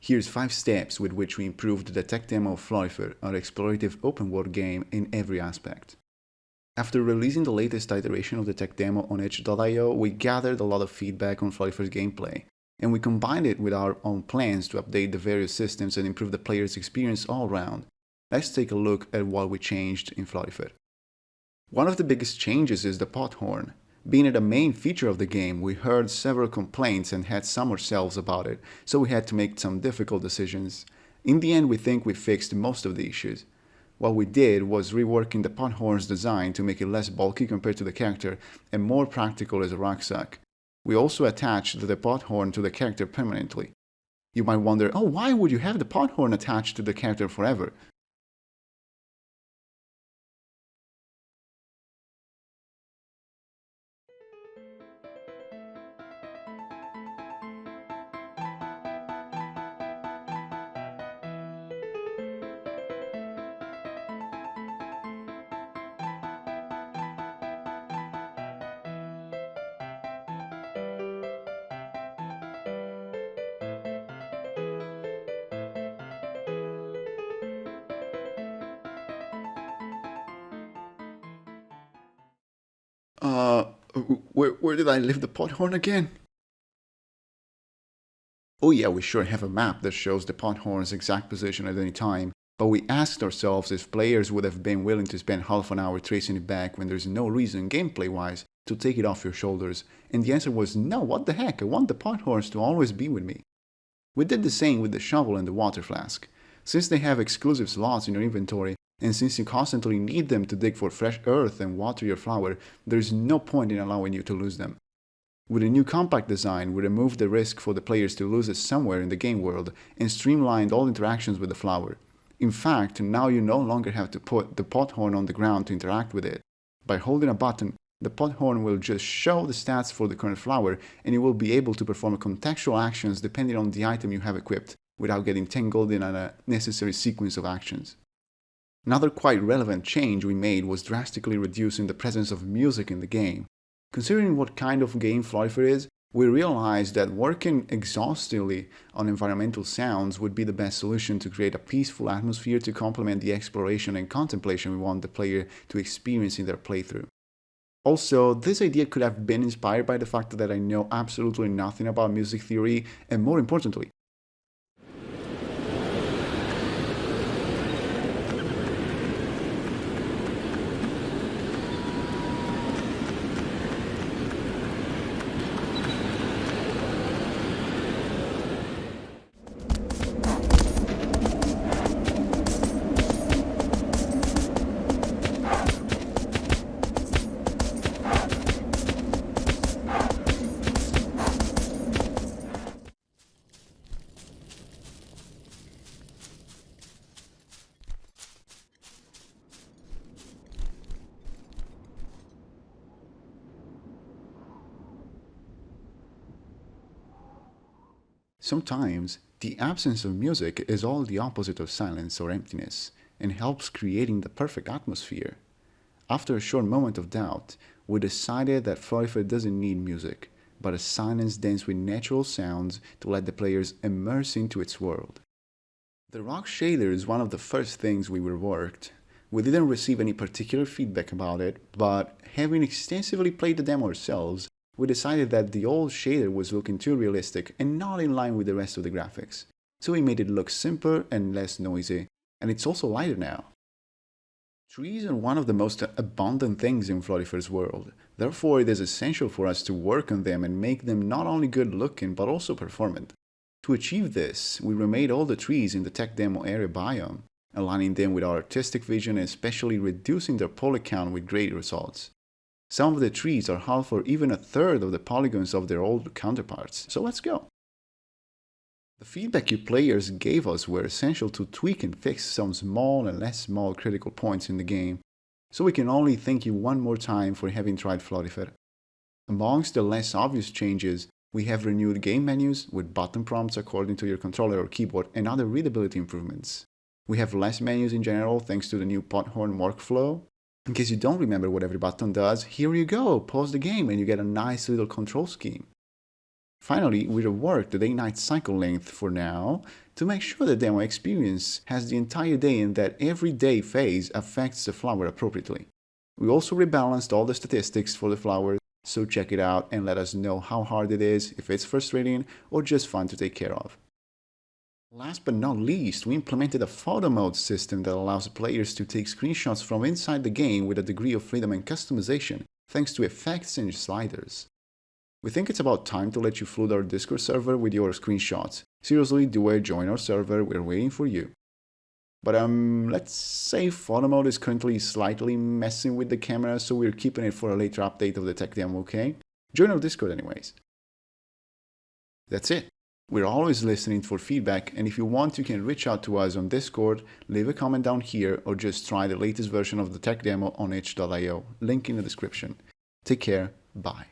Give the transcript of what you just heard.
Here's 5 steps with which we improved the tech demo of Florifer, our explorative open-world game in every aspect. After releasing the latest iteration of the tech demo on itch.io, we gathered a lot of feedback on Florifer's gameplay, and we combined it with our own plans to update the various systems and improve the player's experience all around. Let's take a look at what we changed in Florifer. One of the biggest changes is the Pothorn. Being it a main feature of the game, we heard several complaints and had some ourselves about it, so we had to make some difficult decisions. In the end, we think we fixed most of the issues. What we did was reworking the Pothorn's design to make it less bulky compared to the character and more practical as a rucksack. We also attached the Pothorn to the character permanently. You might wonder, oh, why would you have the Pothorn attached to the character forever? Uh, where did I leave the Pothorn again? Oh yeah, we sure have a map that shows the Pothorn's exact position at any time, but we asked ourselves if players would have been willing to spend half an hour tracing it back when there's no reason, gameplay-wise, to take it off your shoulders, and the answer was no, what the heck, I want the Pothorns to always be with me. We did the same with the shovel and the water flask. Since they have exclusive slots in your inventory, and since you constantly need them to dig for fresh earth and water your flower, there is no point in allowing you to lose them. With a new compact design, we removed the risk for the players to lose it somewhere in the game world and streamlined all interactions with the flower. In fact, now you no longer have to put the Pothorn on the ground to interact with it. By holding a button, the Pothorn will just show the stats for the current flower, and you will be able to perform contextual actions depending on the item you have equipped, without getting tangled in a necessary sequence of actions. Another quite relevant change we made was drastically reducing the presence of music in the game. Considering what kind of game Florifer is, we realized that working exhaustively on environmental sounds would be the best solution to create a peaceful atmosphere to complement the exploration and contemplation we want the player to experience in their playthrough. Also, this idea could have been inspired by the fact that I know absolutely nothing about music theory, and more importantly, sometimes, the absence of music is all the opposite of silence or emptiness, and helps creating the perfect atmosphere. After a short moment of doubt, we decided that Florifer doesn't need music, but a silence dense with natural sounds to let the players immerse into its world. The rock shader is one of the first things we reworked. We didn't receive any particular feedback about it, but having extensively played the demo ourselves, we decided that the old shader was looking too realistic and not in line with the rest of the graphics. So we made it look simpler and less noisy, and it's also lighter now. Trees are one of the most abundant things in Florifer's world, therefore it is essential for us to work on them and make them not only good looking but also performant. To achieve this, we remade all the trees in the tech demo area biome, aligning them with our artistic vision and especially reducing their poly count with great results. Some of the trees are half or even a third of the polygons of their old counterparts, so let's go! The feedback you players gave us were essential to tweak and fix some small and less small critical points in the game, so we can only thank you one more time for having tried Florifer. Amongst the less obvious changes, we have renewed game menus with button prompts according to your controller or keyboard and other readability improvements. We have less menus in general thanks to the new Pothorn workflow. In case you don't remember what every button does, here you go, pause the game and you get a nice little control scheme. Finally, we reworked the day-night cycle length for now to make sure the demo experience has the entire day and that every day phase affects the flower appropriately. We also rebalanced all the statistics for the flowers, so check it out and let us know how hard it is, if it's frustrating or just fun to take care of. Last but not least, we implemented a photo mode system that allows players to take screenshots from inside the game with a degree of freedom and customization, thanks to effects and sliders. We think it's about time to let you flood our Discord server with your screenshots. Seriously, do it, join our server, we're waiting for you. But let's say photo mode is currently slightly messing with the camera, so we're keeping it for a later update of the tech demo, okay? Join our Discord anyways. That's it. We're always listening for feedback, and if you want, you can reach out to us on Discord, leave a comment down here, or just try the latest version of the tech demo on itch.io, link in the description. Take care, bye.